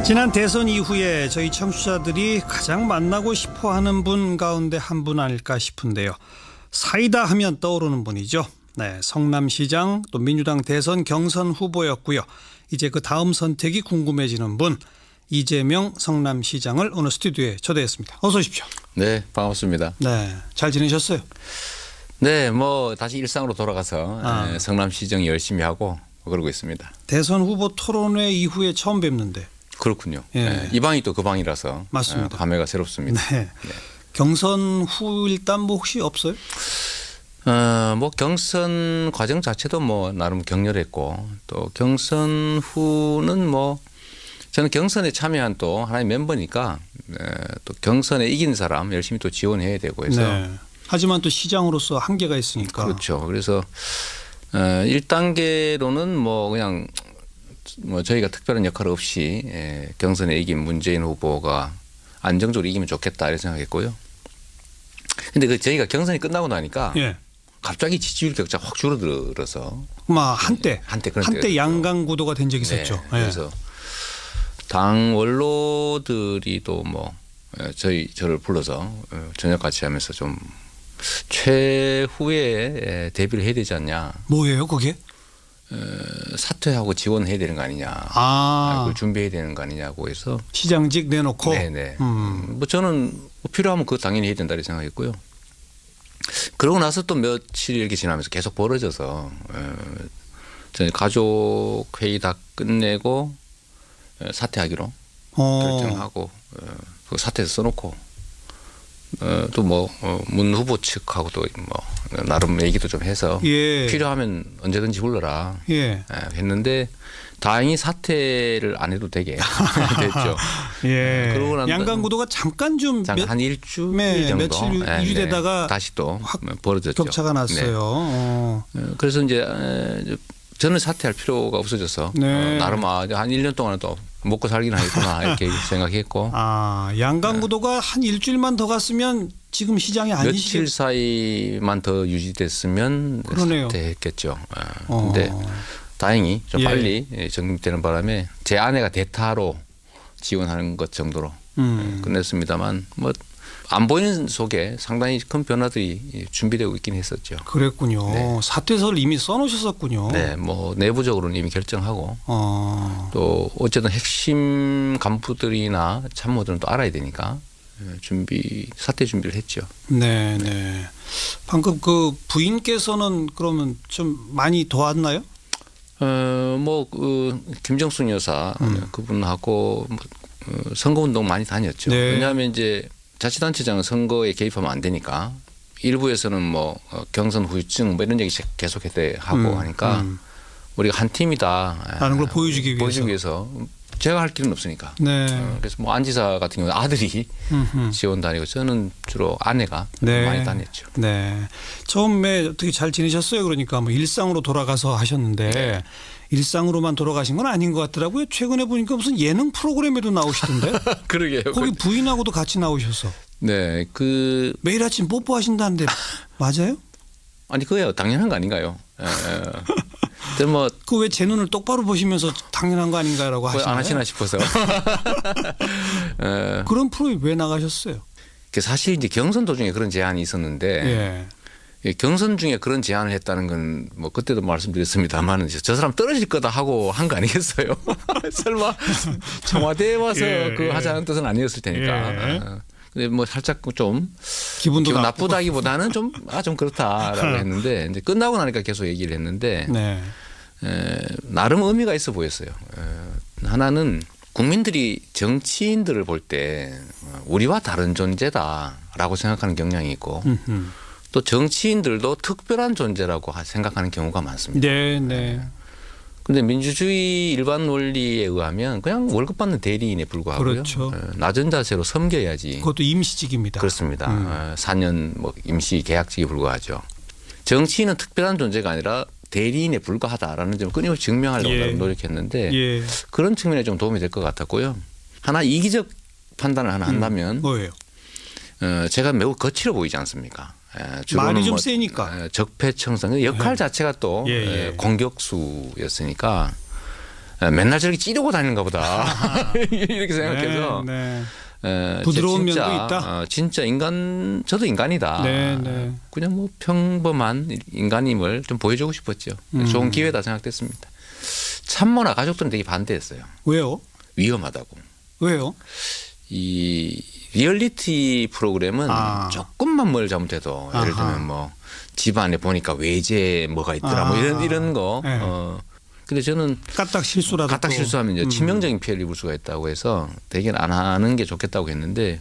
지난 대선 이후에 저희 청취자들이 가장 만나고 싶어하는 분 가운데 한 분 아닐까 싶은데요. 사이다 하면 떠오르는 분이죠. 네, 성남시장 또 민주당 대선 경선 후보였고요. 이제 그 다음 선택이 궁금해지는 분, 이재명 성남시장을 오늘 스튜디오에 초대했습니다. 어서 오십시오. 네, 반갑습니다. 네, 잘 지내셨어요? 네, 뭐 다시 일상으로 돌아가서 성남시정 열심히 하고 그러고 있습니다. 대선 후보 토론회 이후에 처음 뵙는데. 그렇군요. 예. 네, 이 방이 또 그 방이라서 맞습니다. 감회가 새롭습니다. 네. 네. 경선 후 일단 뭐 혹시 없어요? 뭐 경선 과정 자체도 뭐 나름 격렬했고 또 경선 후는 뭐 저는 경선에 참여한 또 하나의 멤버니까 또 경선에 이긴 사람 열심히 또 지원해야 되고 해서 네. 하지만 또 시장으로서 한계가 있으니까. 그렇죠. 그래서 1단계로는 뭐 그냥 뭐 저희가 특별한 역할 없이 경선에 이긴 문재인 후보가 안정적으로 이기면 좋겠다 이렇게 생각했고요. 근데 그 저희가 경선이 끝나고 나니까 예. 갑자기 지지율 격차가 확 줄어들어서 한때 양강 구도가 된 적이 있었죠. 네. 그래서 당 원로들이 또 뭐 저를 불러서 저녁 같이 하면서 좀 최후에 대비를 해야 되지 않냐. 뭐예요, 그게? 사퇴하고 지원해야 되는 거 아니냐. 그걸 준비해야 되는 거 아니냐고 해서 시장직 내놓고. 네네. 뭐 저는 필요하면 그거 당연히 해야 된다 이렇게 생각했고요. 그러고 나서 또 며칠 이렇게 지나면서 계속 벌어져서 저희 가족 회의 다 끝내고 사퇴하기로 결정하고 그 사퇴해서 써놓고 또 뭐 문 후보 측하고 또 뭐 나름 얘기도 좀 해서 필요하면 언제든지 불러라 했는데 다행히 사퇴를 안 해도 되게 됐죠. 그러고 난 양강 구도가 잠깐 한 일주일 정도 며칠 유지되다가 다시 또 벌어졌죠. 격차가 났어요. 그래서 이제 저는 사퇴할 필요가 없어져서 나름 한 1년 동안 또 먹고 살기는 하겠구나 이렇게 생각했고. 양강 구도가 한 일주일만 더 갔으면 지금 시장이 아니시죠? 며칠 사이만 더 유지됐으면 사퇴했겠죠. 근데 다행히 좀 빨리 정립되는 바람에 제 아내가 대타로 지원하는 것 정도로 끝냈습니다만 뭐 안 보이는 속에 상당히 큰 변화들이 준비되고 있긴 했었죠. 그랬군요. 네. 사퇴서를 이미 써놓으셨었군요. 네, 뭐 내부적으로는 이미 결정하고 또 어쨌든 핵심 간부들이나 참모들은 또 알아야 되니까 사퇴 준비를 했죠. 네, 네. 방금 그 부인께서는 그러면 좀 많이 도왔나요? 뭐 김정순 여사 그분하고 선거운동 많이 다녔죠. 왜냐하면 이제 자치단체장은 선거에 개입하면 안 되니까 일부에서는 뭐 경선 후유증 뭐 이런 얘기 계속 하고 하니까 우리가 한 팀이다 라는 걸 보여주기 위해서 제가 할 길은 없으니까. 그래서 뭐 안 지사 같은 경우는 아들이 지원 다니고 저는 주로 아내가 많이 다녔죠. 네. 처음에 어떻게 잘 지내셨어요? 그러니까 뭐 일상으로 돌아가서 하셨는데 일상으로만 돌아가신 건 아닌 것 같더라고요. 최근에 보니까 무슨 예능 프로그램에도 나오시던데. 그러게요. 거기 부인하고도 같이 나오셔서. 네. 매일 아침 뽀뽀하신다는데 맞아요? 아니 그게요. 당연한 거 아닌가요? 뭐 그 왜 제 눈을 똑바로 보시면서 당연한 거 아닌가라고 하시나요? 안 하시나 싶어서. 그런 프로에 왜 나가셨어요? 사실 이제 경선 도중에 그런 제안이 있었는데 경선 중에 그런 제안을 했다는 건 뭐 그때도 말씀드렸습니다만 저 사람 떨어질 거다 하고 한 거 아니겠어요? 설마 청와대에 와서 그 하자는 뜻은 아니었을 테니까. 근데 뭐 살짝 좀 기분 나쁘다기보다는 좀 그렇다라고 했는데 이제 끝나고 나니까 계속 얘기를 했는데 나름 의미가 있어 보였어요. 하나는 국민들이 정치인들을 볼 때 우리와 다른 존재다라고 생각하는 경향이 있고 또 정치인들도 특별한 존재라고 생각하는 경우가 많습니다. 그런데 민주주의 일반 논리에 의하면 그냥 월급 받는 대리인에 불과하고요. 그렇죠. 낮은 자세로 섬겨야지. 그것도 임시직입니다. 그렇습니다. 4년 뭐 임시 계약직에 불과하죠. 정치인은 특별한 존재가 아니라 대리인에 불과하다라는 점을 끊임없이 증명하려고 노력했는데 그런 측면에 좀 도움이 될 것 같았고요. 하나 이기적 판단을 하나 한다면 뭐예요? 제가 매우 거칠어 보이지 않습니까? 말이 좀 세니까. 적폐청산 역할 자체가 또 공격수였으니까 맨날 저렇게 찌르고 다니는가 보다 이렇게 생각해서 네, 네. 부드러운 진짜, 면도 있다. 진짜 저도 인간이다. 네, 네. 그냥 뭐 평범한 인간임을 좀 보여주고 싶었죠. 좋은 기회다 생각됐습니다. 참모나 가족들은 되게 반대했어요. 왜요? 위험하다고. 왜요? 이 리얼리티 프로그램은 조금만 뭘 잘못해도 예를 들면 뭐 집안에 보니까 외제 뭐가 있더라 뭐 이런 거. 네. 근데 저는 까딱 실수하면 이제 치명적인 피해를 입을 수가 있다고 해서 대개는 안 하는 게 좋겠다고 했는데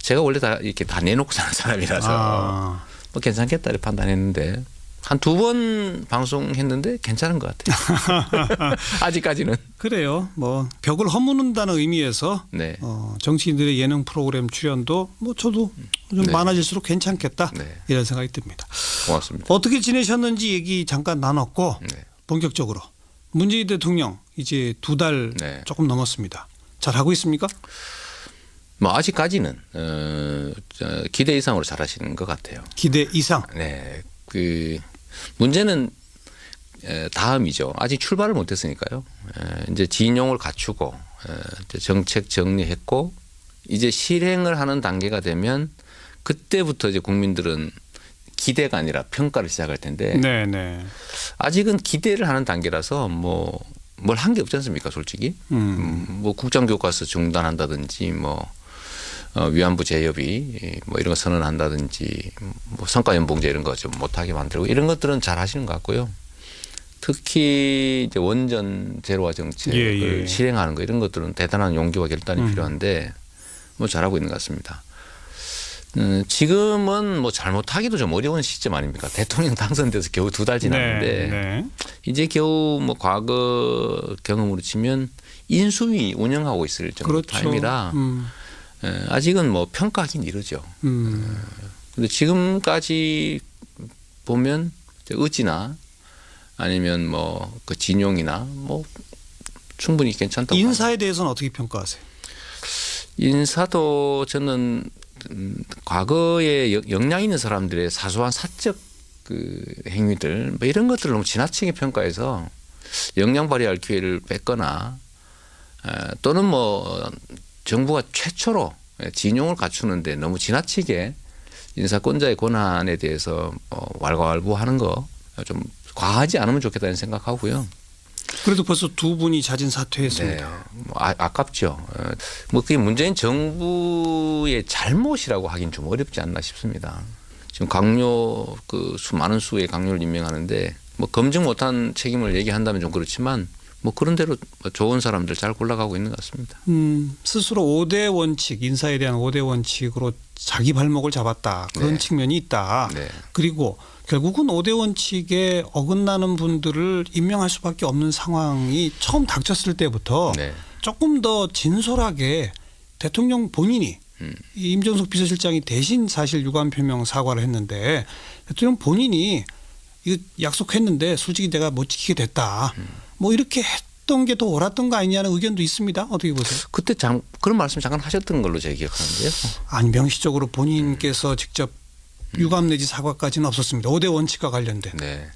제가 원래 다 이렇게 다 내놓고 사는 사람이라서 뭐 괜찮겠다 이렇게 판단했는데 한 2번 방송했는데 괜찮은 것 같아요. 아직까지는. 그래요. 뭐 벽을 허무는다는 의미에서 네. 정치인들의 예능 프로그램 출연도 뭐 저도 좀 네. 많아질수록 괜찮겠다 네. 이런 생각이 듭니다. 고맙습니다. 어떻게 지내셨는지 얘기 잠깐 나눴고 네. 본격적으로 문재인 대통령 이제 2달 네. 조금 넘었습니다. 잘 하고 있습니까? 뭐 아직까지는 기대 이상으로 잘하시는 것 같아요. 기대 이상. 네. 그 문제는 다음이죠. 아직 출발을 못했으니까요. 이제 진용을 갖추고 이제 정책 정리했고 이제 실행을 하는 단계가 되면 그때부터 이제 국민들은 기대가 아니라 평가를 시작할 텐데 네네. 아직은 기대를 하는 단계라서 뭐 뭘 한 게 없지 않습니까, 솔직히. 뭐 국정교과서 중단한다든지 뭐 위안부 재협의 뭐 이런 거 선언한다든지 뭐 성과연봉제 이런 거 좀 못하게 만들고 이런 것들은 잘 하시는 것 같고요. 특히 이제 원전 제로화 정책을 실행하는 거 이런 것들은 대단한 용기와 결단이 필요한데 뭐 잘하고 있는 것 같습니다. 지금은 뭐 잘못하기도 좀 어려운 시점 아닙니까? 대통령 당선돼서 겨우 2달 지났는데 네. 이제 겨우 뭐 과거 경험으로 치면 인수위 운영하고 있을 정도 그렇죠. 타임이라 아직은 뭐 평가하기는 이르죠. 근데 지금까지 보면 의지나 아니면 뭐 그 진용이나 뭐 충분히 괜찮다고. 인사에 대해서는 어떻게 평가하세요? 인사도 저는 과거에 역량 있는 사람들의 사소한 사적 그 행위들 뭐 이런 것들을 너무 지나치게 평가해서 역량 발휘할 기회를 뺐거나 또는 뭐 정부가 최초로 진용을 갖추는데 너무 지나치게 인사권자의 권한에 대해서 왈가왈부하는 거 좀 과하지 않으면 좋겠다는 생각하고요. 그래도 벌써 2분이 자진 사퇴했습니다. 네. 뭐 아깝죠. 뭐 그게 문재인 정부의 잘못이라고 하긴 좀 어렵지 않나 싶습니다. 지금 강요 많은 수의 강요를 임명하는데 뭐 검증 못한 책임을 얘기한다면 좀 그렇지만 뭐 그런 대로 좋은 사람들 잘 골라가고 있는 것 같습니다. 스스로 5대 원칙, 인사에 대한 5대 원칙으로 자기 발목을 잡았다. 그런 네. 측면이 있다. 네. 그리고 결국은 5대 원칙에 어긋나는 분들을 임명할 수밖에 없는 상황이 처음 닥쳤을 때부터 네. 조금 더 진솔하게 대통령 본인이 이 임정숙 비서실장이 대신 사실 유감 표명 사과를 했는데 대통령 본인이 이거 약속했는데 솔직히 내가 못 지키게 됐다. 뭐 이렇게 했던 게 더 옳았던 거 아니냐는 의견도 있습니다. 어떻게 보세요? 그때 그런 말씀 잠깐 하셨던 걸로 제가 기억하는데요. 아니 명시적으로 본인께서 직접 유감 내지 사과까지는 없었습니다. 5대 원칙과 관련된. 네.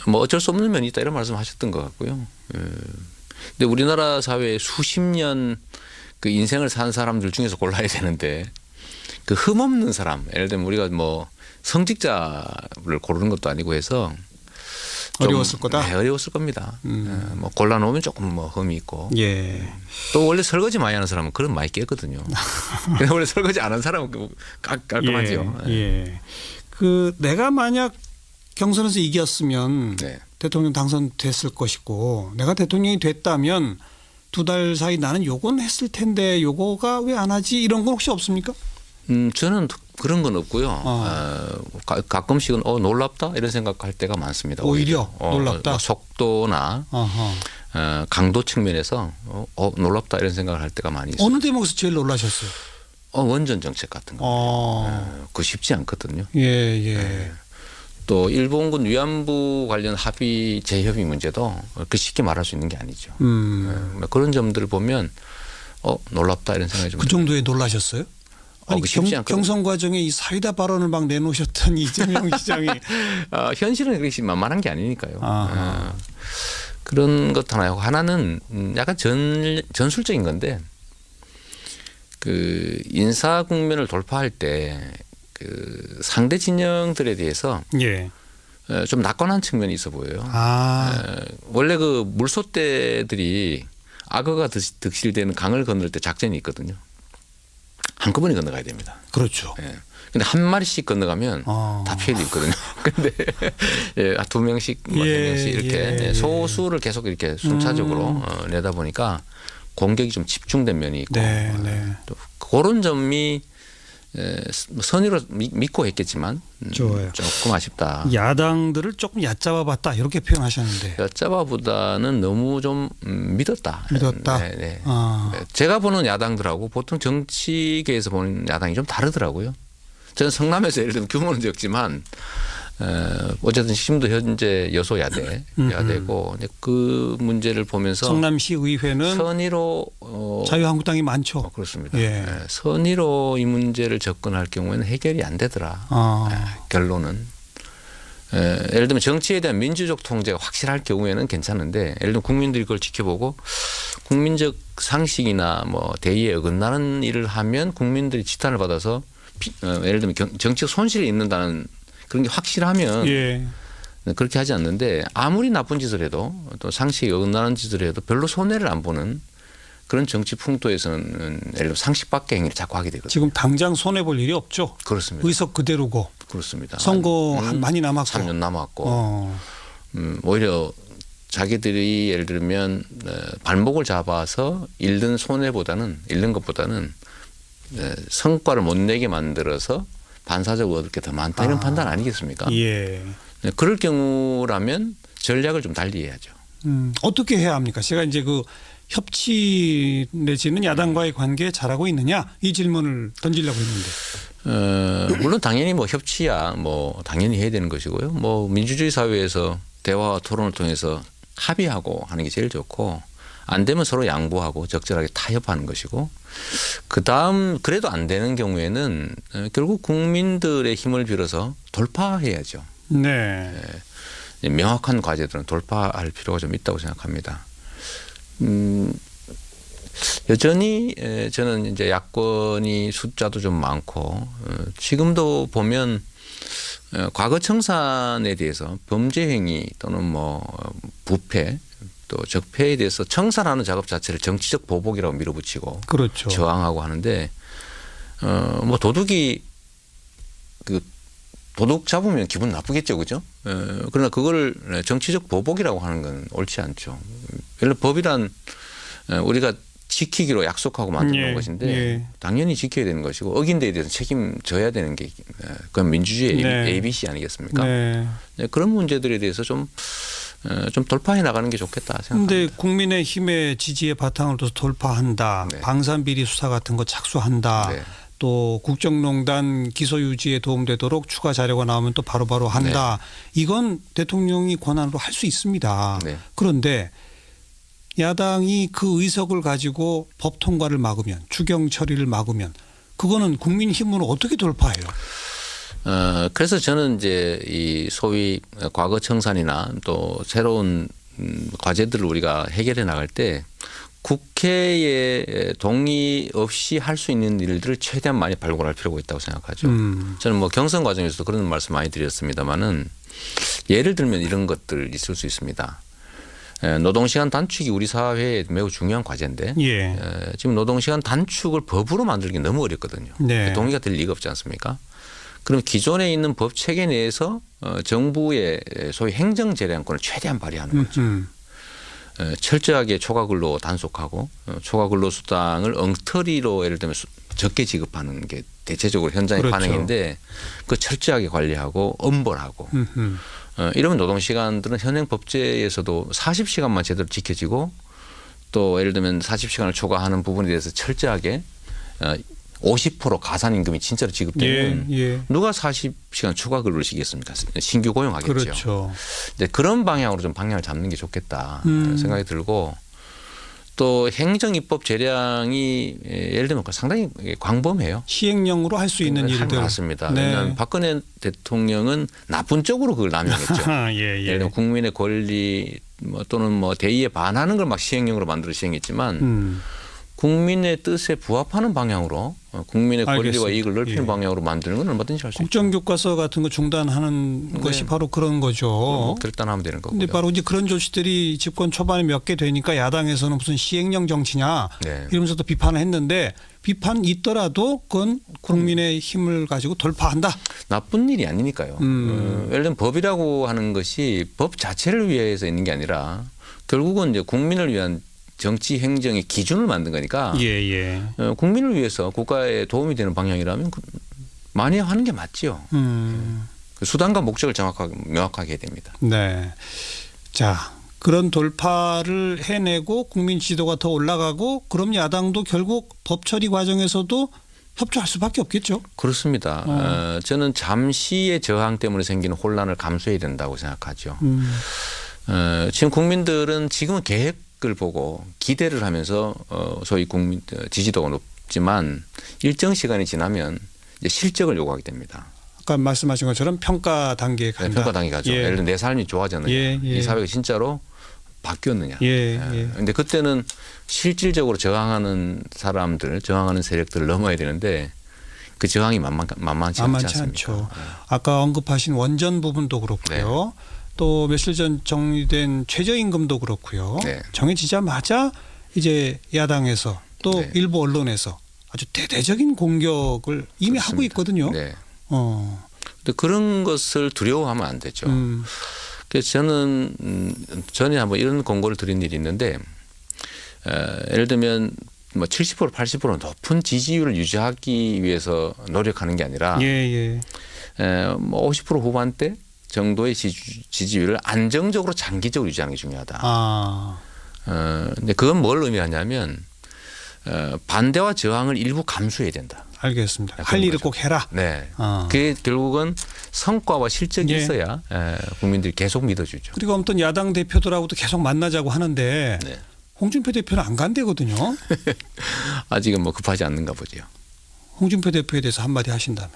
뭐 어쩔 수 없는 면이 있다 이런 말씀하셨던 것 같고요. 근데 우리나라 사회에 수십 년 그 인생을 산 사람들 중에서 골라야 되는데 그 흠없는 사람, 예를 들면 우리가 뭐 성직자를 고르는 것도 아니고 해서 어려웠을 거다. 네, 어려웠을 겁니다. 뭐 골라놓으면 조금 뭐 흠이 있고. 예. 또 원래 설거지 많이 하는 사람은 그런 많이 깨거든요. 근데 원래 설거지 안 하는 사람은 깔끔하죠. 예. 그 내가 만약 경선에서 이겼으면 네. 대통령 당선됐을 것이고 내가 대통령이 됐다면 2달 사이 나는 요건 했을 텐데 요거가 왜 안 하지 이런 건 혹시 없습니까? 저는 그런 건 없고요. 가끔씩은 놀랍다 이런 생각할 때가 많습니다. 오히려 놀랍다. 속도나 강도 측면에서 놀랍다 이런 생각을 할 때가 많이 있어요. 어느 대목에서 제일 놀라셨어요? 원전 정책 같은 거. 그거 쉽지 않거든요. 예. 또 일본군 위안부 관련 합의 재협의 문제도 그 쉽게 말할 수 있는 게 아니죠. 그런 점들을 보면 놀랍다 이런 생각이 좀 그 정도에 놀라셨어요? 아니 경선 과정에 이 사이다 발언을 막 내놓으셨던 이재명 시장이 현실은 그렇게 만만한 게 아니니까요. 그런 것 하나요. 하나는 약간 전술적인 건데 그 인사 국면을 돌파할 때 그 상대 진영들에 대해서 예. 좀 낙관한 측면이 있어 보여요. 아. 원래 그 물소떼들이 악어가 득실되는 강을 건널 때 작전이 있거든요. 한꺼번에 건너가야 됩니다. 그렇죠. 예. 근데 한 마리씩 건너가면 다 피해도 있거든요. 근데 예, 두 명씩, 뭐 세 명씩 이렇게 소수를 계속 이렇게 순차적으로 내다 보니까 공격이 좀 집중된 면이 있고 네. 또 그런 점이 선의로 믿고 했겠지만 좋아요. 조금 아쉽다. 야당들을 조금 얕잡아봤다 이렇게 표현하셨는데. 엿잡아보다는 너무 좀 믿었다. 믿었다. 네, 네. 아. 제가 보는 야당들하고 보통 정치계에서 보는 야당이 좀 다르더라고요. 저는 성남에서 예를 들면 규모는 적지만 어쨌든 지금도 현재 야대고 그 문제를 보면서 성남시 의회는 선의로 자유한국당이 많죠. 그렇습니다. 예. 선의로 이 문제를 접근할 경우에는 해결이 안 되더라. 결론은. 예를 들면 정치에 대한 민주적 통제가 확실할 경우에는 괜찮은데 예를 들면 국민들이 그걸 지켜보고 국민적 상식이나 뭐 대의에 어긋나는 일을 하면 국민들이 지탄을 받아서 예를 들면 정치적 손실이 있는다는 그런 게 확실하면 예. 그렇게 하지 않는데 아무리 나쁜 짓을 해도 또 상식에 어긋나는 짓을 해도 별로 손해를 안 보는 그런 정치 풍토에서는 예를 들면 상식 밖의 행위를 자꾸 하게 되거든요. 지금 당장 손해 볼 일이 없죠. 그렇습니다. 의석 그대로고. 그렇습니다. 선거 많이 남았고. 3년 남았고 오히려 자기들이 예를 들면 발목을 잡아서 잃는 것보다는 성과를 못 내게 만들어서 반사적으로 얻을 게 더 많다 이런 판단 아니겠습니까? 예. 그럴 경우라면 전략을 좀 달리 해야죠. 어떻게 해야 합니까? 제가 이제 그 협치 내지는 야당과의 관계에 잘하고 있느냐 이 질문을 던지려고 했는데. 물론 당연히 뭐 협치야 뭐 당연히 해야 되는 것이고요. 뭐 민주주의 사회에서 대화와 토론을 통해서 합의하고 하는 게 제일 좋고 안 되면 서로 양보하고 적절하게 타협하는 것이고 그다음 그래도 안 되는 경우에는 결국 국민들의 힘을 빌어서 돌파해야죠. 네. 명확한 과제들은 돌파할 필요가 좀 있다고 생각합니다. 여전히 저는 이제 야권이 숫자도 좀 많고 지금도 보면 과거 청산에 대해서 범죄 행위 또는 뭐 부패 또 적폐에 대해서 청산하는 작업 자체를 정치적 보복이라고 밀어붙이고 그렇죠. 저항하고 하는데 뭐 도둑이 그 도둑 잡으면 기분 나쁘겠죠, 그죠? 그러나 그걸 정치적 보복이라고 하는 건 옳지 않죠. 예를 들어 법이란 우리가 지키기로 약속하고 만드는 것인데 당연히 지켜야 되는 것이고 어긴 데에 대해서 책임져야 되는 게 그건 민주주의 ABC 아니겠습니까? 그런 문제들에 대해서 좀 돌파해 나가는 게 좋겠다 생각합니다. 그런데 국민의힘의 지지에 바탕을 둬서 돌파한다. 방산비리 수사 같은 거 착수한다. 또 국정농단 기소 유지에 도움되도록 추가 자료가 나오면 또 바로바로 한다. 이건 대통령이 권한으로 할 수 있습니다. 그런데 야당이 그 의석을 가지고 법 통과를 막으면 추경 처리를 막으면 그거는 국민힘으로 어떻게 돌파해요? 그래서 저는 이제 이 소위 과거 청산이나 또 새로운 과제들을 우리가 해결해 나갈 때 국회의 동의 없이 할 수 있는 일들을 최대한 많이 발굴할 필요가 있다고 생각하죠. 저는 뭐 경선 과정에서도 그런 말씀 많이 드렸습니다마는 예를 들면 이런 것들 있을 수 있습니다. 노동시간 단축이 우리 사회에 매우 중요한 과제인데 지금 노동시간 단축을 법으로 만들기 너무 어렵거든요. 동의가 될 리가 없지 않습니까? 그럼 기존에 있는 법 체계 내에서 정부의 소위 행정 재량권을 최대한 발휘하는 거죠. 철저하게 초과근로 단속하고 초과근로 수당을 엉터리로 예를 들면 적게 지급하는 게 대체적으로 현장의 반응인데 그 철저하게 관리하고 엄벌하고 이러면 노동시간들은 현행 법제에서도 40시간만 제대로 지켜지고 또 예를 들면 40시간을 초과하는 부분에 대해서 철저하게 50% 가산임금이 진짜로 지급되면 누가 40시간 추가 근로를 시겠습니까? 신규 고용하겠죠. 그렇죠. 그런 방향으로 좀 방향을 잡는 게 좋겠다 생각이 들고 또 행정입법 재량이 예를 들면 상당히 광범해요. 시행령으로 할 수 있는 일들. 맞습니다. 네. 왜냐하면 박근혜 대통령은 나쁜 쪽으로 그걸 남용했죠. 예, 예. 예를 들면 국민의 권리 또는 대의에 반하는 걸 막 시행령으로 만들어 시행했지만 국민의 뜻에 부합하는 방향으로 국민의 권리와 알겠습니다. 이익을 넓히는 예. 방향으로 만드는 건 얼마든지 할 수 있죠. 국정교과서 같은 거 중단하는 것이 바로 그런 거죠. 결단하면 되는 거고요. 근데 바로 이제 그런 조치들이 집권 초반에 몇 개 되니까 야당에서는 무슨 시행령 정치냐 네. 이러면서 또 비판을 했는데 비판 있더라도 그건 국민의 힘을 가지고 돌파한다. 나쁜 일이 아니니까요. 예를 들면 법이라고 하는 것이 법 자체를 위해서 있는 게 아니라 결국은 이제 국민을 위한 정치 행정의 기준을 만든 거니까 예. 국민을 위해서 국가에 도움이 되는 방향이라면 많이 하는 게 맞지요. 그 수단과 목적을 명확하게 해야 됩니다. 네. 자, 그런 돌파를 해내고 국민 지도가 더 올라가고 그럼 야당도 결국 법 처리 과정에서도 협조할 수밖에 없겠죠. 그렇습니다. 저는 잠시의 저항 때문에 생기는 혼란을 감수해야 된다고 생각하죠. 지금 국민들은 지금은 계획을 보고 기대를 하면서 소위 국민 지지도가 높지만 일정 시간이 지나면 이제 실적을 요구하게 됩니다. 아까 말씀하신 것처럼 평가 단계에 네, 간다. 평가 단계 가죠. 예. 예를 들어 내 삶이 좋아졌느냐, 이 사회가 진짜로 바뀌었느냐. 근데 그때는 실질적으로 저항하는 사람들, 저항하는 세력들을 넘어야 되는데 그 저항이 만만치 않습니다. 않죠. 아까 언급하신 원전 부분도 그렇고요. 또 며칠 전 정리된 최저임금도 그렇고요. 정해지자마자 이제 야당에서 또 일부 언론에서 아주 대대적인 공격을 이미 그렇습니다. 하고 있거든요. 근데 그런 것을 두려워하면 안 되죠. 그래서 저는 전에 한번 이런 공고를 드린 일이 있는데 예를 들면 70% 80% 높은 지지율을 유지하기 위해서 노력하는 게 아니라 50% 후반대 정도의 지지율을 안정적으로 장기적으로 유지하는 게 중요하다. 근데 그건 뭘 의미하냐면 반대와 저항을 일부 감수해야 된다. 알겠습니다. 할 일을 꼭 해라. 네. 그게 결국은 성과와 실적이 있어야 국민들이 계속 믿어주죠. 그리고 어떤 야당 대표들하고도 계속 만나자고 하는데 홍준표 대표는 안 간대거든요. 아직은 급하지 않는가 보죠. 홍준표 대표에 대해서 한마디 하신다면.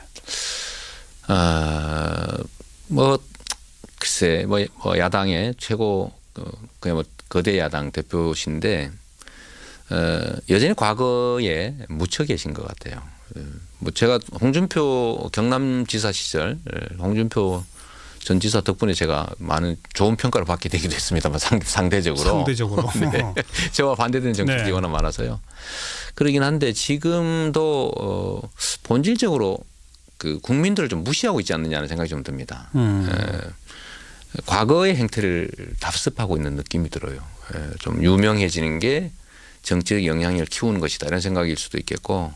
글쎄 야당의 최고 그냥 거대 야당 대표신데 여전히 과거에 묻혀 계신 것 같아요. 제가 홍준표 경남지사 시절 홍준표 전 지사 덕분에 제가 많은 좋은 평가를 받게 되기도 했습니다만 상대적으로. 네. 저와 반대되는 정책이 워낙 많아서요. 그러긴 한데 지금도 본질적으로 그 국민들을 좀 무시하고 있지 않느냐는 생각이 좀 듭니다. 과거의 행태를 답습하고 있는 느낌이 들어요. 좀 유명해지는 게 정치적 영향력을 키우는 것이다 이런 생각일 수도 있겠고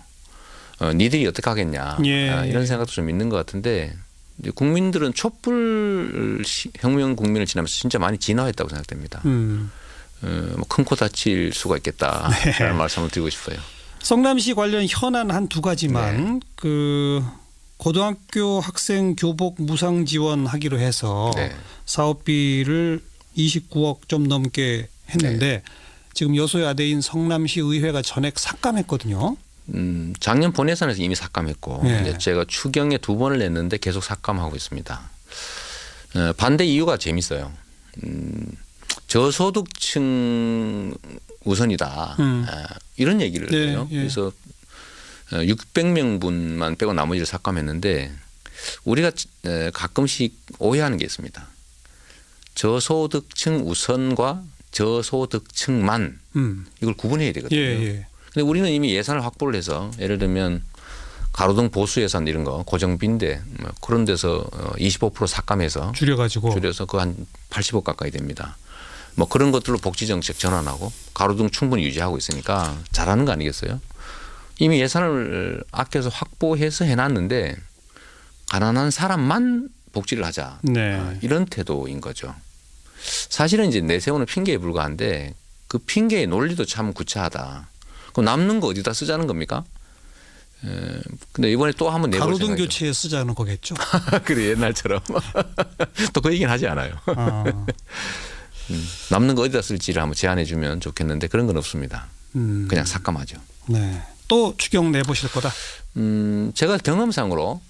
니들이 어떻게 하겠냐 이런 생각도 좀 있는 것 같은데 이제 국민들은 촛불 혁명 국민을 지나면서 진짜 많이 진화했다고 생각됩니다. 큰 코 다칠 수가 있겠다라는 말씀을 드리고 싶어요. 성남시 관련 현안 한 두 가지만 그 고등학교 학생 교복 무상 지원하기로 해서 사업비를 29억 좀 넘게 했는데 지금 여소야대인 성남시 의회가 전액 삭감했거든요. 작년 본예산에서 이미 삭감했고 이제 제가 추경에 2번을 냈는데 계속 삭감하고 있습니다. 반대 이유가 재밌어요. 저소득층 우선이다. 이런 얘기를 해요. 그래서 600명분만 빼고 나머지를 삭감했는데 우리가 가끔씩 오해하는 게 있습니다. 저소득층 우선과 저소득층만 이걸 구분해야 되거든요. 근데 우리는 이미 예산을 확보를 해서 예를 들면 가로등 보수 예산 이런 거 고정비인데 그런 데서 25% 삭감해서 줄여서 그 한 80억 가까이 됩니다. 그런 것들로 복지 정책 전환하고 가로등 충분히 유지하고 있으니까 잘하는 거 아니겠어요? 이미 예산을 아껴서 확보해서 해놨는데 가난한 사람만 복지를 하자 이런 태도인 거죠. 사실은 이제 내세우는 핑계에 불과한데 그 핑계의 논리도 참 구차하다. 그럼 남는 거 어디다 쓰자는 겁니까? 근데 이번에 또 한번 내볼 생각이죠. 가로등 교체에 쓰자는 거겠죠. 그래 옛날처럼 또 그 얘기는 하지 않아요. 남는 거 어디다 쓸지를 한번 제안해 주면 좋겠는데 그런 건 없습니다. 그냥 삭감하죠. 네. 또 추경 내보실 거다. 제가 경험상으로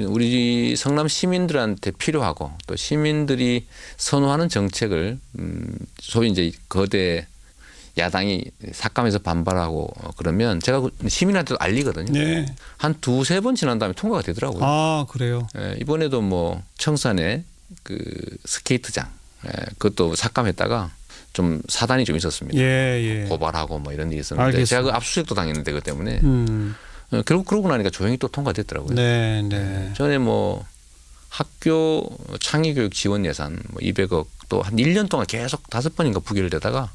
우리 성남 시민들한테 필요하고 또 시민들이 선호하는 정책을 소위 이제 거대 야당이 삭감해서 반발하고 그러면 제가 시민한테도 알리거든요. 네. 한 두세 번 지난 다음에 통과가 되더라고요. 아, 그래요. 이번에도 뭐 청산에 그 스케이트장 그것도 삭감했다가 좀 사단이 좀 있었습니다. 예. 고발하고 뭐 이런 일이 있었는데 알겠습니다. 제가 그 압수수색도 당했는데 그 때문에 결국 그러고 나니까 조용히 또 통과됐더라고요. 네. 전에 뭐 학교 창의교육 지원 예산 뭐 200억 또 한 1년 동안 계속 5번인가 부결되다가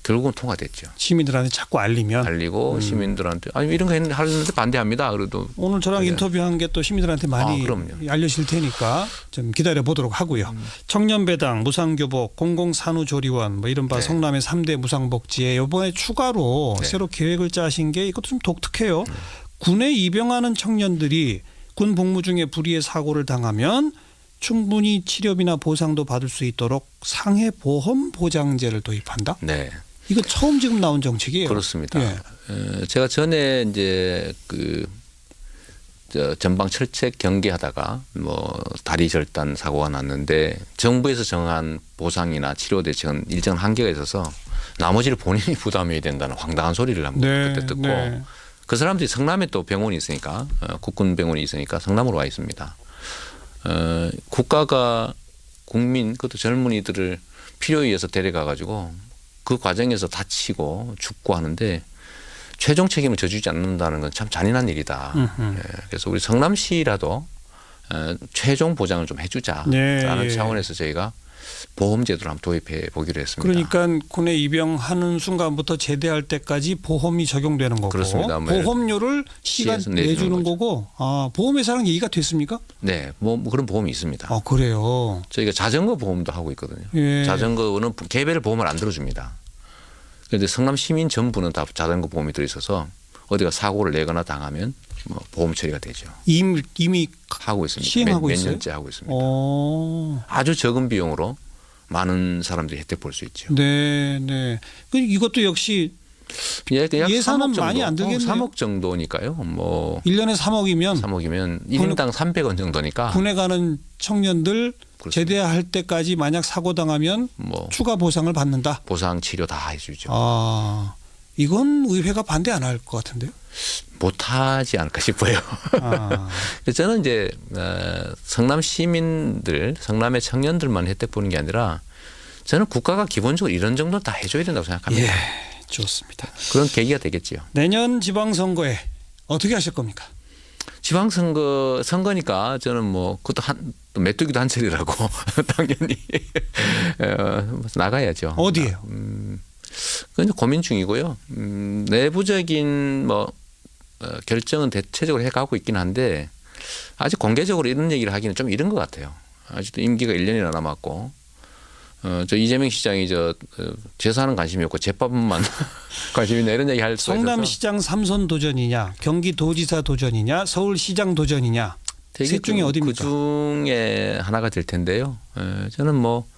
결국은 통과됐죠. 시민들한테 자꾸 알리고 시민들한테 아니 이런 거 하는데 반대합니다. 그래도 오늘 저랑 인터뷰한 게 또 시민들한테 많이 그럼요. 알려질 테니까 좀 기다려 보도록 하고요. 청년배당, 무상교복, 공공산후조리원 뭐 이른바 성남의 3대 무상복지에 이번에 추가로 새로 계획을 짜신 게 이것도 좀 독특해요. 군에 입영하는 청년들이 군 복무 중에 불의의 사고를 당하면 충분히 치료비나 보상도 받을 수 있도록 상해 보험 보장제를 도입한다. 네. 이거 처음 지금 나온 정책이에요. 그렇습니다. 예. 제가 전에 이제 전방 철책 경계하다가 뭐 다리 절단 사고가 났는데 정부에서 정한 보상이나 치료 대책은 일정 한계가 있어서 나머지를 본인이 부담해야 된다는 황당한 소리를 한번 그때 듣고 그 사람들이 성남에 또 병원이 있으니까 국군 병원이 있으니까 성남으로 와 있습니다. 국가가 국민 그것도 젊은이들을 필요에 의해서 데려가 가지고 그 과정에서 다치고 죽고 하는데 최종 책임을 져주지 않는다는 건 참 잔인한 일이다. 그래서 우리 성남시라도 최종 보장을 좀 해주자라는 차원에서 저희가 보험제도를 한번 도입해 보기로 했습니다. 그러니까 군에 입영하는 순간부터 제대할 때까지 보험이 적용되는 거고 그렇습니다. 보험료를 시가 내주는 거고 보험회사랑 얘기가 됐습니까? 네. 뭐 그런 보험이 있습니다. 그래요. 저희가 자전거 보험도 하고 있거든요. 예. 자전거는 개별 보험을 안 들어줍니다. 그런데 성남 시민 전부는 다 자전거 보험이 들어있어서 어디가 사고를 내거나 당하면 뭐 보험 처리가 되죠. 이미 하고 있습니다. 시행하고 몇 있어요? 년째 하고 있습니다. 아주 적은 비용으로 많은 사람들이 혜택 볼 수 있죠. 네. 이것도 역시 예산은 많이 안 들겠네요. 3억 정도니까요. 뭐 1년에 3억이면 1인당 300원 정도니까 군에 가는 청년들 그렇습니다. 제대할 때까지 만약 사고 당하면 뭐 추가 보상을 받는다. 보상 치료 다 해주죠. 이건 의회가 반대 안 할 것 같은데요. 못하지 않을까 싶어요. 그래서 저는 이제 성남 시민들, 성남의 청년들만 혜택 보는 게 아니라 저는 국가가 기본적으로 이런 정도 다 해줘야 된다고 생각합니다. 예, 좋습니다. 그런 계기가 되겠지요. 내년 지방선거에 어떻게 하실 겁니까? 선거니까 저는 뭐 그것도 또 메뚜기도 한 차례라고 당연히 나가야죠. 어디에요? 그건 고민 중이고요. 내부적인 뭐 결정은 대체적으로 해가고 있긴 한데 아직 공개적으로 이런 얘기를 하기는 좀 이른 것 같아요. 아직도 임기가 1년이나 남았고 저 이재명 시장이 재산은 관심이 없고 재판만 관심이 있나 이런 얘기 할 수가 있어서 성남시장 3선 도전이냐 경기도지사 도전이냐 서울시장 도전이냐 셋 중에 어디입니까? 그 중에 하나가 될 텐데요. 저는 뭐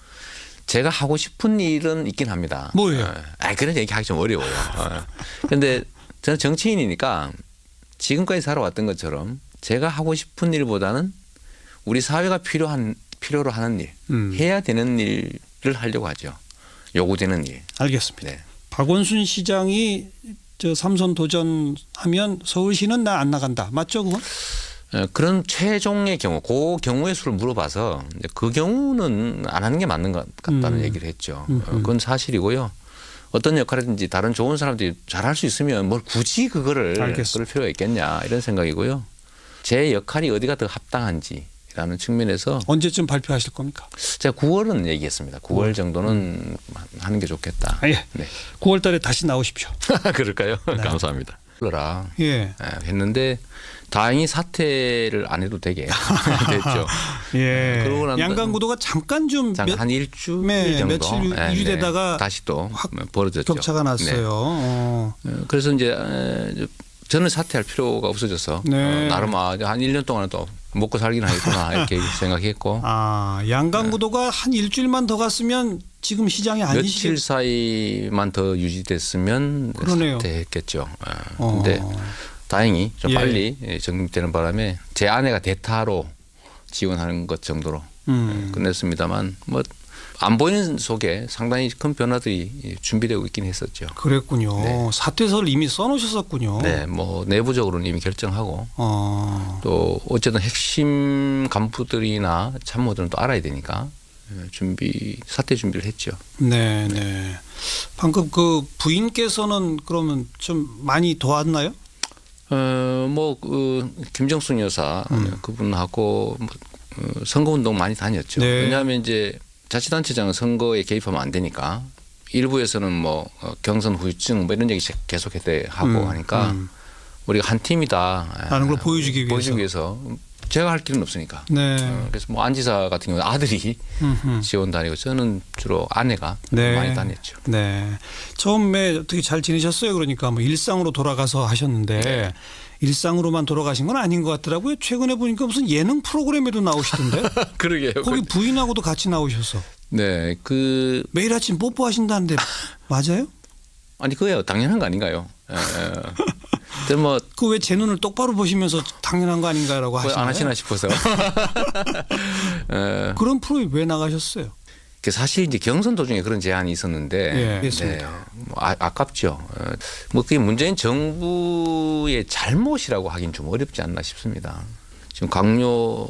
제가 하고 싶은 일은 있긴 합니다. 뭐예요? 그런 얘기 하기 좀 어려워요. 그런데 저는 정치인이니까 지금까지 살아왔던 것처럼 제가 하고 싶은 일보다는 우리 사회가 필요로 하는 일, 해야 되는 일을 하려고 하죠. 요구되는 일. 알겠습니다. 네. 박원순 시장이 3선 도전하면 서울시는 나 안 나간다. 맞죠, 그건? 그런 최종의 경우, 그 경우의 수를 물어봐서 그 경우는 안 하는 게 맞는 것 같다는 얘기를 했죠. 그건 사실이고요. 어떤 역할이든지 다른 좋은 사람들이 잘할 수 있으면 뭘 굳이 그럴 필요가 있겠냐 이런 생각이고요. 제 역할이 어디가 더 합당한지라는 측면에서 언제쯤 발표하실 겁니까? 제가 9월은 얘기했습니다. 9월 정도는 하는 게 좋겠다. 예. 네. 9월 달에 다시 나오십시오. 그럴까요? 네. 감사합니다. 했는데 다행히 사퇴를 안 해도 되게 됐죠. 예. 양강구도가 잠깐 한 일주일 정도 며칠 유지되다가 다시 또 확 벌어졌죠. 격차가 났어요. 그래서 이제 저는 사퇴할 필요가 없어져서 나름 한 1년 동안은 또 먹고 살기는 하겠구나 이렇게 생각했고. 아, 양강구도가 한 일주일만 더 갔으면 지금 시장이 아니시죠? 며칠 사이만 더 유지됐으면 그러네요. 사퇴했겠죠. 근데 다행히 좀 예. 빨리 정립되는 바람에 제 아내가 대타로 지원하는 것 정도로 끝냈습니다만 뭐 안 보이는 속에 상당히 큰 변화들이 준비되고 있긴 했었죠. 그랬군요. 네. 사퇴서를 이미 써놓으셨었군요. 네, 뭐 내부적으로는 이미 결정하고 또 어쨌든 핵심 간부들이나 참모들은 또 알아야 되니까 사퇴 준비를 했죠. 네, 네. 방금 그 부인께서는 그러면 좀 많이 도왔나요? 김정순 여사 그분하고 선거운동 많이 다녔죠. 네. 왜냐하면 이제 자치단체장은 선거에 개입하면 안 되니까 일부에서는 뭐 경선 후유증 뭐 이런 얘기 계속 하고 하니까 우리가 한 팀이다 라는 걸 보여주기 위해서 제가 할 길은 없으니까. 네. 그래서 뭐 안 지사 같은 경우는 아들이 지원 다니고 저는 주로 아내가 네. 많이 다녔죠. 네. 처음에 어떻게 잘 지내셨어요? 그러니까 뭐 일상으로 돌아가서 하셨는데 네. 일상으로만 돌아가신 건 아닌 것 같더라고요. 최근에 보니까 무슨 예능 프로그램에도 나오시던데. 그러게요. 거기 부인하고도 같이 나오셔서. 네, 매일 아침 뽀뽀하신다는데 맞아요? 아니 그거야 당연한 거 아닌가요? 근데 뭐 그 왜 제 눈을 똑바로 보시면서 당연한 거 아닌가라고 하시나요? 안 하시나 싶어서. 그런 프로에 왜 나가셨어요? 사실 이제 경선 도중에 그런 제안이 있었는데, 그렇습니다. 뭐 아깝죠. 뭐 그게 문재인 정부의 잘못이라고 하긴 좀 어렵지 않나 싶습니다. 지금 강요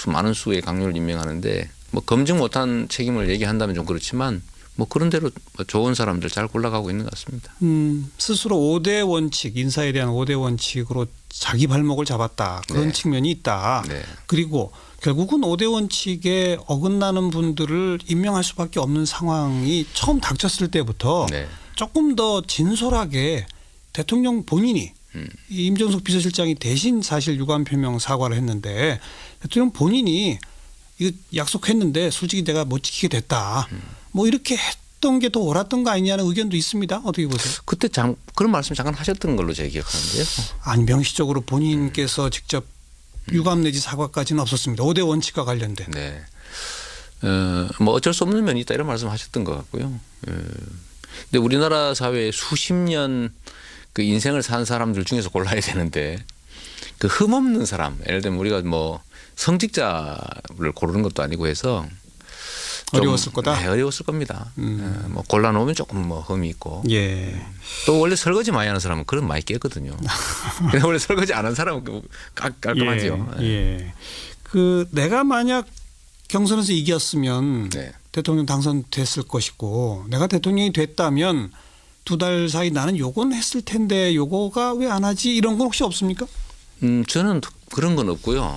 많은 수의 강요를 임명하는데 뭐 검증 못한 책임을 얘기한다면 좀 그렇지만 뭐 그런 대로 좋은 사람들 잘 골라가고 있는 것 같습니다. 스스로 5대 원칙, 인사에 대한 5대 원칙으로 자기 발목을 잡았다. 그런 네. 측면이 있다. 네. 그리고 결국은 5대 원칙에 어긋나는 분들을 임명할 수밖에 없는 상황이 처음 닥쳤을 때부터 네. 조금 더 진솔하게 대통령 본인이 이 임종석 비서실장이 대신 사실 유감 표명 사과를 했는데 대통령 본인이 이거 약속했는데 솔직히 내가 못 지키게 됐다. 뭐 이렇게 했던 게 더 옳았던 거 아니냐는 의견도 있습니다. 어떻게 보세요? 그때 그런 말씀 잠깐 하셨던 걸로 제가 기억하는데요. 아니 명시적으로 본인께서 직접 유감 내지 사과까지는 없었습니다. 5대 원칙과 관련된. 네. 뭐 어쩔 수 없는 면이 있다 이런 말씀하셨던 것 같고요. 근데 우리나라 사회에 수십 년 그 인생을 산 사람들 중에서 골라야 되는데 그 흠없는 사람, 예를 들면 우리가 뭐 성직자를 고르는 것도 아니고 해서 어려웠을 거다. 네, 어려웠을 겁니다. 뭐 골라놓으면 조금 뭐 흠이 있고. 예. 또 원래 설거지 많이 하는 사람은 그런 많이 깨거든요. 근데 원래 설거지 안 하는 사람은 깔끔하죠. 예. 예. 그 내가 만약 경선에서 이겼으면 네. 대통령 당선됐을 것이고 내가 대통령이 됐다면 2달 사이 나는 요건 했을 텐데 요거가 왜 안 하지 이런 건 혹시 없습니까? 저는 그런 건 없고요.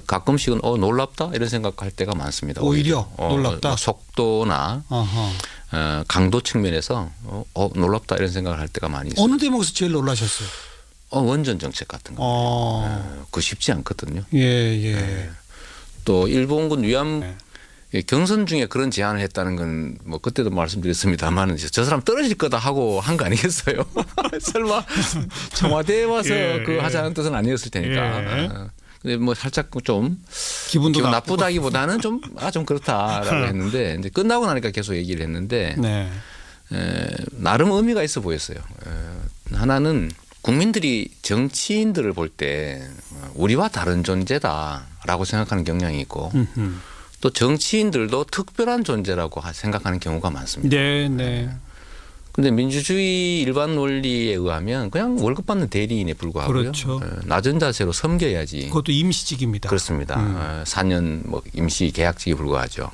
가끔씩은 놀랍다 이런 생각할 때가 많습니다. 오히려 놀랍다. 속도나 강도 측면에서 놀랍다 이런 생각을 할 때가 많이 있어요. 어느 대목에서 제일 놀라셨어요? 원전 정책 같은 거. 그거 쉽지 않거든요. 예. 또 일본군 위안 네. 경선 중에 그런 제안을 했다는 건 뭐 그때도 말씀드렸습니다만 저 사람 떨어질 거다 하고 한 거 아니겠어요? 설마 청와대에 와서 그 하자는 뜻은 아니었을 테니까. 근데 뭐 살짝 좀 기분도 기분 나쁘다기보다는 좀 그렇다라고 했는데 이제 끝나고 나니까 계속 얘기를 했는데 네. 나름 의미가 있어 보였어요. 하나는 국민들이 정치인들을 볼 때 우리와 다른 존재다라고 생각하는 경향이 있고 또 정치인들도 특별한 존재라고 생각하는 경우가 많습니다. 네. 그런데 민주주의 일반 원리에 의하면 그냥 월급 받는 대리인에 불과하고요. 그렇죠. 낮은 자세로 섬겨야지. 그것도 임시직입니다. 그렇습니다. 4년 뭐 임시 계약직에 불과하죠.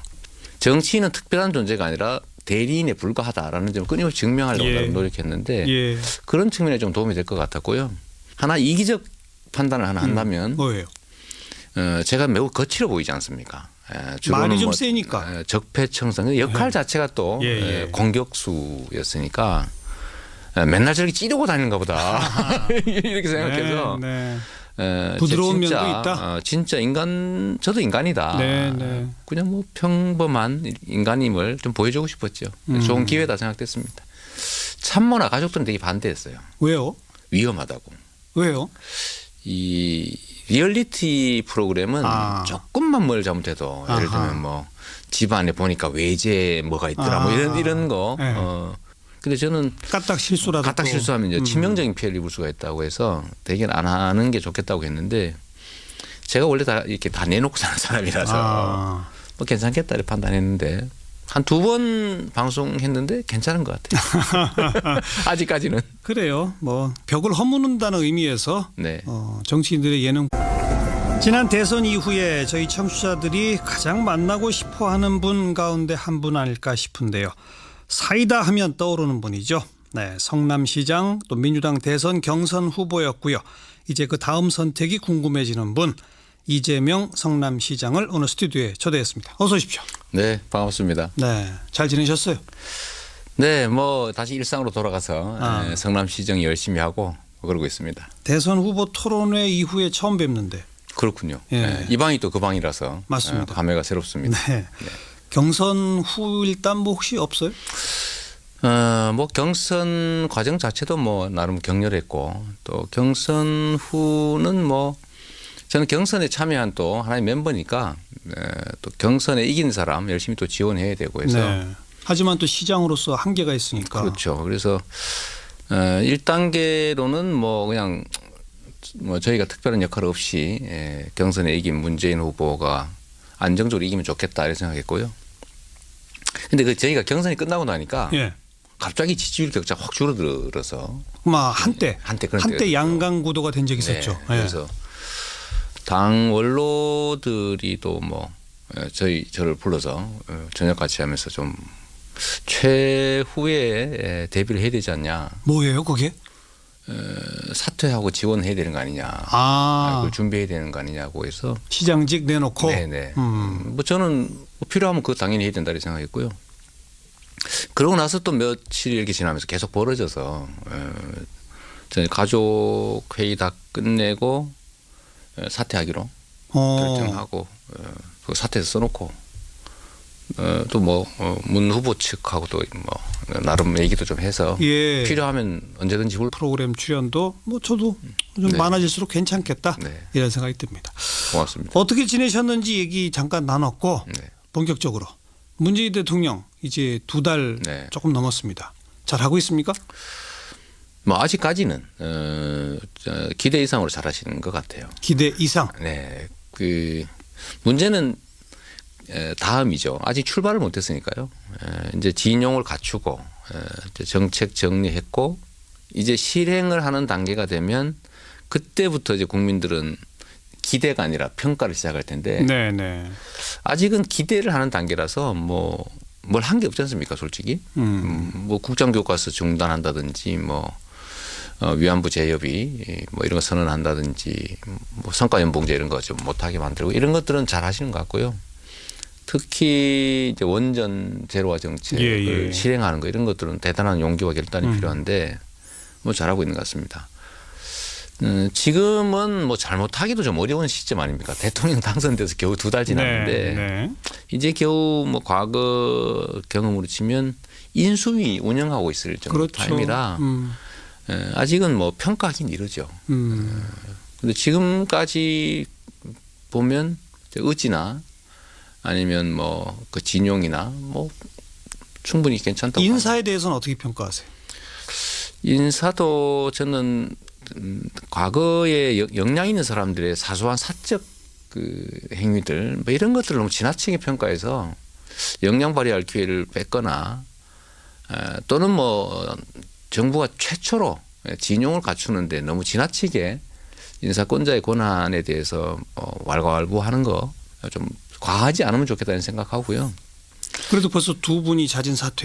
정치인은 특별한 존재가 아니라 대리인에 불과하다라는 점을 끊임없이 증명하려고 노력했는데 그런 측면에 좀 도움이 될 것 같았고요. 하나 이기적 판단을 하나 한다면 뭐예요? 제가 매우 거칠어 보이지 않습니까? 말이 좀 세니까. 적폐청산 역할 자체가 또 공격수였으니까 맨날 저렇게 찌르고 다니는가 보다 이렇게 생각해서 부드러운 진짜, 면도 있다. 진짜 저도 인간이다. 그냥 뭐 평범한 인간임을 좀 보여주고 싶었죠. 좋은 기회다 생각됐습니다. 참모나 가족들은 되게 반대했어요. 왜요? 위험하다고. 왜요? 이 리얼리티 프로그램은 조금만 뭘 잘못해도 예를 들면 뭐 집안에 보니까 외제 뭐가 있더라 뭐 이런 거. 네. 근데 저는 까딱 실수하면 이제 치명적인 피해를 입을 수가 있다고 해서 대개는 안 하는 게 좋겠다고 했는데 제가 원래 다 이렇게 다 내놓고 사는 사람이라서 뭐 괜찮겠다 이렇게 판단했는데 한 2번 방송했는데 괜찮은 것 같아요. 아직까지는. 그래요. 뭐 벽을 허무는다는 의미에서 네. 정치인들의 예능. 지난 대선 이후에 저희 청취자들이 가장 만나고 싶어하는 분 가운데 한 분 아닐까 싶은데요. 사이다 하면 떠오르는 분이죠. 네, 성남시장 또 민주당 대선 경선 후보였고요. 이제 그 다음 선택이 궁금해지는 분 이재명 성남시장을 오늘 스튜디오에 초대했습니다. 어서 오십시오. 네, 반갑습니다. 네, 잘 지내셨어요? 네, 뭐 다시 일상으로 돌아가서 성남시장 열심히 하고 그러고 있습니다. 대선 후보 토론회 이후에 처음 뵙는데. 그렇군요. 예. 네, 이 방이 또 그 방이라서 맞습니다. 감회가 새롭습니다. 네. 네. 경선 후 일단 뭐 혹시 없어요? 뭐 경선 과정 자체도 뭐 나름 격렬했고 또 경선 후는 뭐 저는 경선에 참여한 또 하나의 멤버니까 또 경선에 이긴 사람 열심히 또 지원해야 되고 해서 네. 하지만 또 시장으로서 한계가 있으니까. 그렇죠. 그래서 1단계로는 뭐 그냥 뭐 저희가 특별한 역할 없이 경선에 이긴 문재인 후보가 안정적으로 이기면 좋겠다 이렇게 생각했고요. 근데 그 저희가 경선이 끝나고 나니까 예. 갑자기 지지율 격차가 확 줄어들어서 한때 양강 구도가 된 적이 있었죠. 네. 그래서 당 원로들이 또 뭐 저를 불러서 저녁 같이 하면서 좀 최후에 대비를 해야 되지 않냐. 뭐예요, 그게? 사퇴하고 지원해야 되는 거 아니냐. 그걸 준비해야 되는 거 아니냐고 해서 시장직 내놓고. 네네. 뭐 저는 필요하면 그거 당연히 해야 된다 이렇게 생각했고요. 그러고 나서 또 며칠 이렇게 지나면서 계속 벌어져서 저희 가족 회의 다 끝내고 사퇴하기로 결정하고 그 사퇴해서 써놓고 또 뭐 문 후보 측하고 또 뭐 나름 얘기도 좀 해서 예. 필요하면 언제든지 프로그램 출연도 뭐 저도 좀 많아질수록 괜찮겠다 이런 생각이 듭니다. 고맙습니다. 어떻게 지내셨는지 얘기 잠깐 나눴고 본격적으로 문재인 대통령 이제 2달 조금 넘었습니다. 잘 하고 있습니까? 뭐 아직까지는 기대 이상으로 잘하시는 것 같아요. 기대 이상. 네, 그 문제는 다음이죠. 아직 출발을 못했으니까요. 이제 진용을 갖추고 이제 정책 정리했고 이제 실행을 하는 단계가 되면 그때부터 이제 국민들은 기대가 아니라 평가를 시작할 텐데 아직은 기대를 하는 단계라서 뭐 뭘 한 게 없지 않습니까, 솔직히. 뭐 국정교과서 중단한다든지 뭐 위안부 재협의 뭐 이런 거 선언한다든지 뭐 성과연봉제 이런 거 좀 못하게 만들고 이런 것들은 잘 하시는 것 같고요. 특히 이제 원전 제로화 정책을 실행하는 거 이런 것들은 대단한 용기와 결단이 필요한데 뭐 잘하고 있는 것 같습니다. 지금은 뭐 잘못하기도 좀 어려운 시점 아닙니까? 대통령 당선돼서 겨우 2달 지났는데 이제 겨우 뭐 과거 경험으로 치면 인수위 운영하고 있을 정도 타임이라 아직은 뭐 평가하기는 이르죠. 근데 지금까지 보면 의지나 아니면 뭐 그 진용이나 뭐 충분히 괜찮다고. 인사에 대해서는 어떻게 평가하세요? 인사도 저는 과거에 역량 있는 사람들의 사소한 사적 그 행위들 뭐 이런 것들을 너무 지나치게 평가해서 역량 발휘할 기회를 뺐거나 또는 뭐 정부가 최초로 진용을 갖추는데 너무 지나치게 인사권자의 권한에 대해서 왈가왈부하는 거 좀 과하지 않으면 좋겠다는 생각하고요. 그래도 벌써 2분이 자진 사퇴.